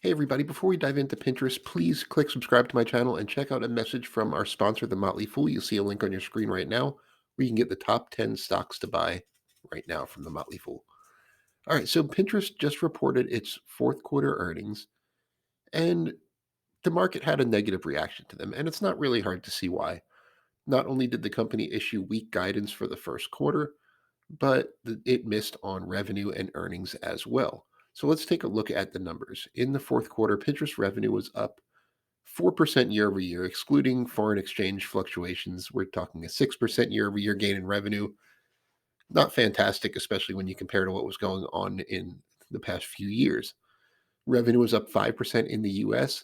Hey everybody, before we dive into Pinterest, please click subscribe to my channel and check out a message from our sponsor, The Motley Fool. You'll see a link on your screen right now where you can get the top 10 stocks to buy right now from The Motley Fool. All right, so Pinterest just reported its fourth quarter earnings, and the market had a negative reaction to them, and it's not really hard to see why. Not only did the company issue weak guidance for the first quarter, but it missed on revenue and earnings as well. So let's take a look at the numbers. In the fourth quarter, Pinterest revenue was up 4% year over year, excluding foreign exchange fluctuations. We're talking a 6% year over year gain in revenue. Not fantastic, especially when you compare to what was going on in the past few years. Revenue was up 5% in the US.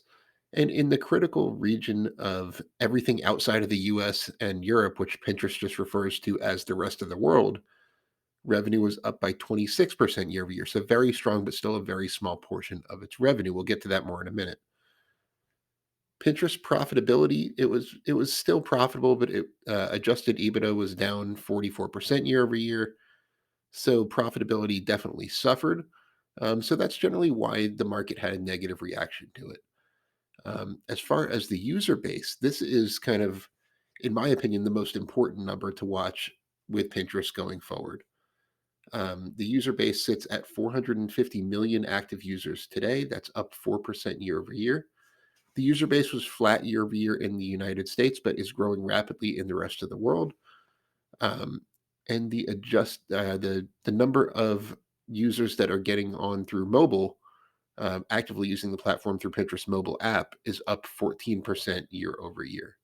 And in the critical region of everything outside of the US and Europe, which Pinterest just refers to as the rest of the world, revenue was up by 26% year over year. So very strong, but still a very small portion of its revenue. We'll get to that more in a minute. Pinterest profitability, it was still profitable, but adjusted EBITDA was down 44% year over year. So profitability definitely suffered. So that's generally why the market had a negative reaction to it. As far as the user base, this is kind of, in my opinion, the most important number to watch with Pinterest going forward. The user base sits at 450 million active users today. That's up 4% year over year. The user base was flat year over year in the United States, but is growing rapidly in the rest of the world. Um, and the number of users that are getting on through mobile, actively using the platform through Pinterest mobile app, is up 14% year over year.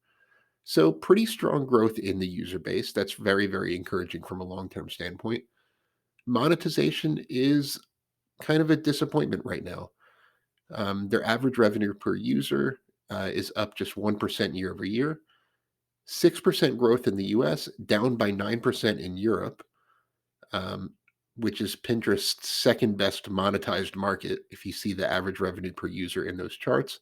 So pretty strong growth in the user base. That's very, very encouraging from a long term standpoint. Monetization is kind of a disappointment right now. Their average revenue per user is up just 1% year over year, 6% growth in the US, down by 9% in Europe, um, which is Pinterest's second best monetized market if you see the average revenue per user in those charts.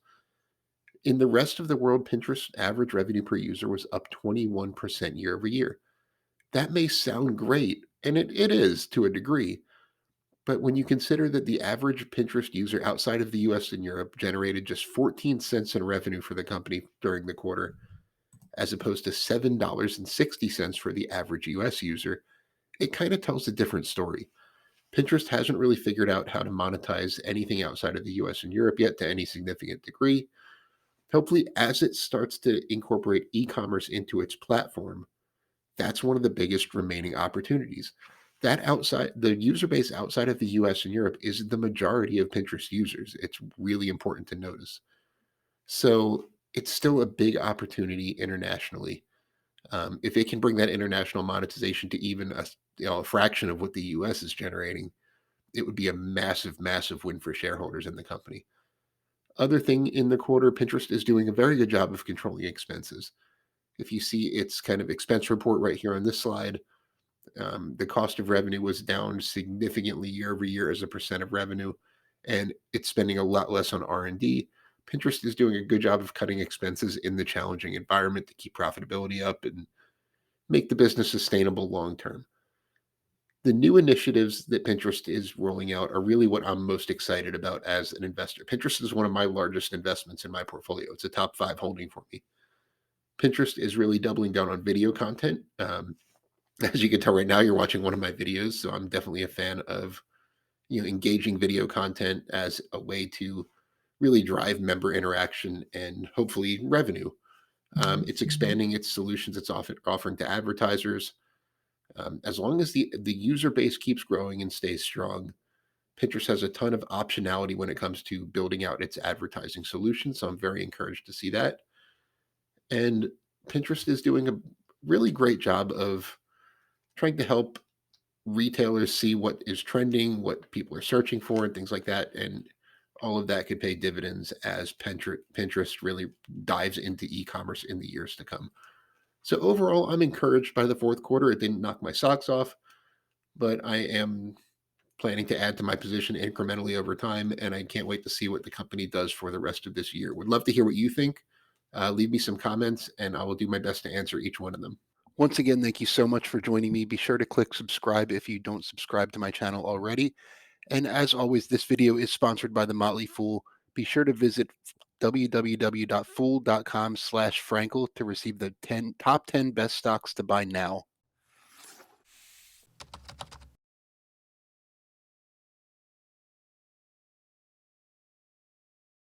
In the rest of the world, Pinterest's average revenue per user was up 21% year over year. That may sound great, and it is to a degree. But when you consider that the average Pinterest user outside of the US and Europe generated just 14 cents in revenue for the company during the quarter, as opposed to $7.60 for the average US user, it kind of tells a different story. Pinterest hasn't really figured out how to monetize anything outside of the US and Europe yet to any significant degree. Hopefully, as it starts to incorporate e commerce into its platform, that's one of the biggest remaining opportunities. The user base outside of the US and Europe is the majority of Pinterest users. It's really important to notice. So it's still a big opportunity internationally. If it can bring that international monetization to even a fraction of what the US is generating, it would be a massive, massive win for shareholders in the company. Other thing in the quarter, Pinterest is doing a very good job of controlling expenses. If you see its kind of expense report right here on this slide, the cost of revenue was down significantly year over year as a percent of revenue, and it's spending a lot less on R&D. Pinterest is doing a good job of cutting expenses in the challenging environment to keep profitability up and make the business sustainable long term. The new initiatives that Pinterest is rolling out are really what I'm most excited about as an investor. Pinterest is one of my largest investments in my portfolio. It's a top five holding for me. Pinterest is really doubling down on video content. As you can tell right now, you're watching one of my videos, so I'm definitely a fan of engaging video content as a way to really drive member interaction and hopefully revenue. It's expanding its solutions it's offering to advertisers. As long as the user base keeps growing and stays strong, Pinterest has a ton of optionality when it comes to building out its advertising solution. So I'm very encouraged to see that. And Pinterest is doing a really great job of trying to help retailers see what is trending, what people are searching for, and things like that. And all of that could pay dividends as Pinterest really dives into e commerce in the years to come. So overall, I'm encouraged by the fourth quarter. It didn't knock my socks off, but I am planning to add to my position incrementally over time, and I can't wait to see what the company does for the rest of this year. Would love to hear what you think. Leave me some comments, and I will do my best to answer each one of them. Once again, thank you so much for joining me. Be sure to click subscribe if you don't subscribe to my channel already. And as always, this video is sponsored by The Motley Fool. Be sure to visit www.fool.com/Frankel to receive the top 10 best stocks to buy now.